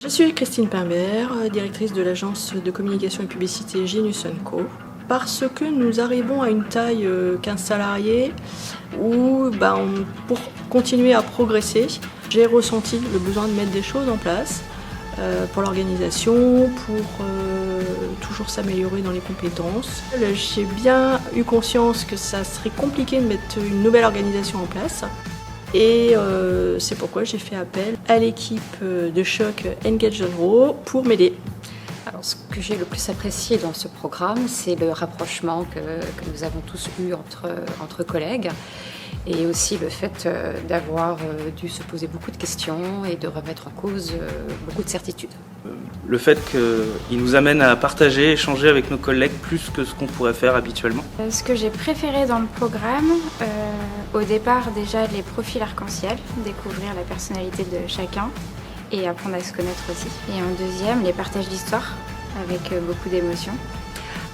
Je suis Christine Pimbert, directrice de l'agence de communication et publicité Genius & Co. Parce que nous arrivons à une taille 15 salariés où pour continuer à progresser, j'ai ressenti le besoin de mettre des choses en place pour l'organisation, pour toujours s'améliorer dans les compétences. J'ai bien eu conscience que ça serait compliqué de mettre une nouvelle organisation en place. Et c'est pourquoi j'ai fait appel à l'équipe de Choc Engage & Grow pour m'aider. Alors, ce que j'ai le plus apprécié dans ce programme, c'est le rapprochement que nous avons tous eu entre collègues et aussi le fait d'avoir dû se poser beaucoup de questions et de remettre en cause beaucoup de certitudes. Le fait qu'il nous amène à partager, échanger avec nos collègues plus que ce qu'on pourrait faire habituellement. Ce que j'ai préféré dans le programme, au départ déjà les profils arc-en-ciel, découvrir la personnalité de chacun et apprendre à se connaître aussi. Et en deuxième, les partages d'histoires avec beaucoup d'émotions.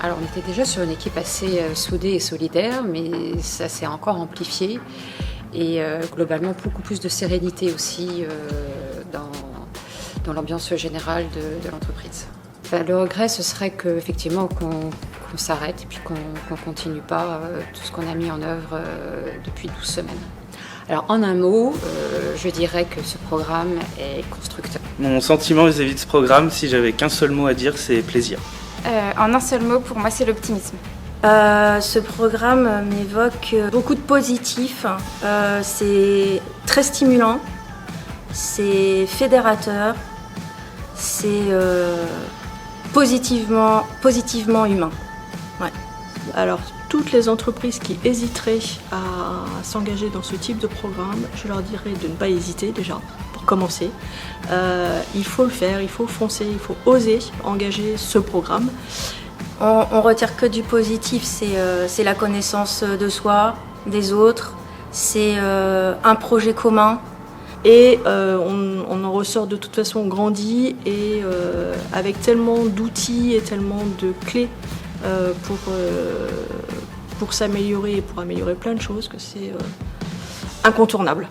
Alors on était déjà sur une équipe assez soudée et solidaire, mais ça s'est encore amplifié et globalement beaucoup plus de sérénité aussi dans l'ambiance générale de l'entreprise. Enfin, le regret, ce serait qu'effectivement qu'on s'arrête et puis qu'on continue pas tout ce qu'on a mis en œuvre depuis 12 semaines. Alors en un mot, je dirais que ce programme est constructeur. Mon sentiment vis-à-vis de ce programme, si j'avais qu'un seul mot à dire, c'est plaisir. En un seul mot, pour moi, c'est l'optimisme. Ce programme m'évoque beaucoup de positif. C'est très stimulant, c'est fédérateur, c'est positivement humain. Ouais. Alors, toutes les entreprises qui hésiteraient à s'engager dans ce type de programme, je leur dirais de ne pas hésiter déjà, pour commencer. Il faut le faire, il faut foncer, il faut oser engager ce programme. On retire que du positif, c'est la connaissance de soi, des autres, c'est un projet commun. Et on en ressort de toute façon grandi et avec tellement d'outils et tellement de clés pour s'améliorer et pour améliorer plein de choses que c'est incontournable.